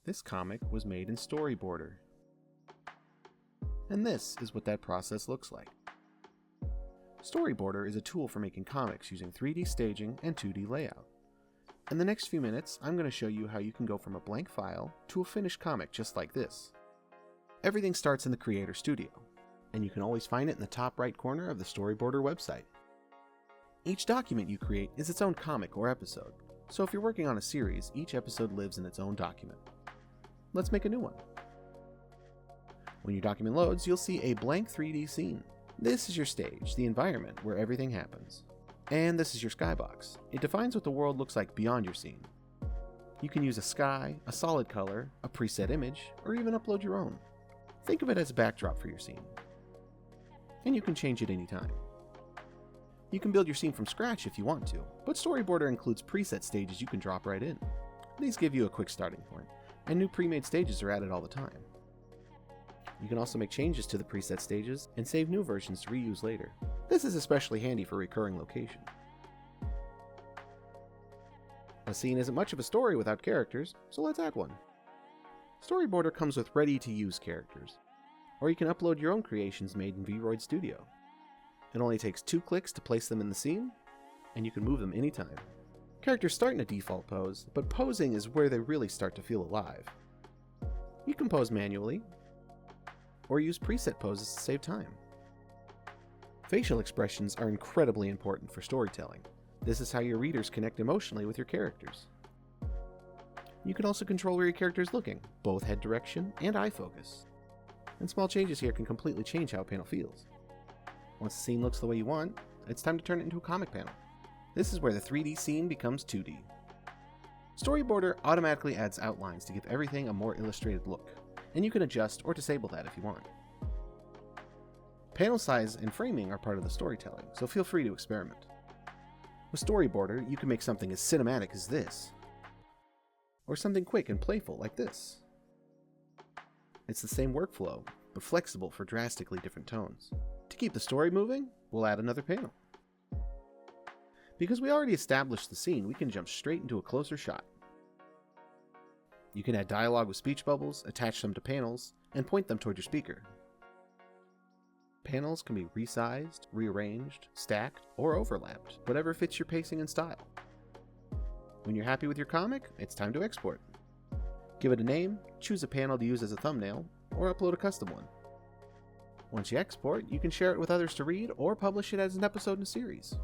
This comic was made in Storyboarder. And this is what that process looks like. Storyboarder is a tool for making comics using 3D staging and 2D layout. In the next few minutes, I'm going to show you how you can go from a blank file to a finished comic just like this. Everything starts in the Creator Studio, and you can always find it in the top right corner of the Storyboarder website. Each document you create is its own comic or episode, so if you're working on a series, each episode lives in its own document. Let's make a new one. When your document loads, you'll see a blank 3D scene. This is your stage, the environment where everything happens. And this is your skybox. It defines what the world looks like beyond your scene. You can use a sky, a solid color, a preset image, or even upload your own. Think of it as a backdrop for your scene. And you can change it anytime. You can build your scene from scratch if you want to, but Storyboarder includes preset stages you can drop right in. These give you a quick starting point, and new pre-made stages are added all the time. You can also make changes to the preset stages and save new versions to reuse later. This is especially handy for recurring location. A scene isn't much of a story without characters, so let's add one. Storyboarder comes with ready-to-use characters, or you can upload your own creations made in Vroid Studio. It only takes 2 clicks to place them in the scene, and you can move them anytime. Characters start in a default pose, but posing is where they really start to feel alive. You can pose manually, or use preset poses to save time. Facial expressions are incredibly important for storytelling. This is how your readers connect emotionally with your characters. You can also control where your character is looking, both head direction and eye focus. And small changes here can completely change how a panel feels. Once the scene looks the way you want, it's time to turn it into a comic panel. This is where the 3D scene becomes 2D. Storyboarder automatically adds outlines to give everything a more illustrated look, and you can adjust or disable that if you want. Panel size and framing are part of the storytelling, so feel free to experiment. With Storyboarder, you can make something as cinematic as this, or something quick and playful like this. It's the same workflow, but flexible for drastically different tones. To keep the story moving, we'll add another panel. Because we already established the scene, we can jump straight into a closer shot. You can add dialogue with speech bubbles, attach them to panels, and point them toward your speaker. Panels can be resized, rearranged, stacked, or overlapped, whatever fits your pacing and style. When you're happy with your comic, it's time to export. Give it a name, choose a panel to use as a thumbnail, or upload a custom one. Once you export, you can share it with others to read or publish it as an episode in a series.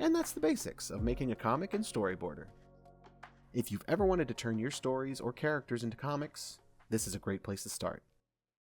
And that's the basics of making a comic in Storyboarder. If you've ever wanted to turn your stories or characters into comics, this is a great place to start.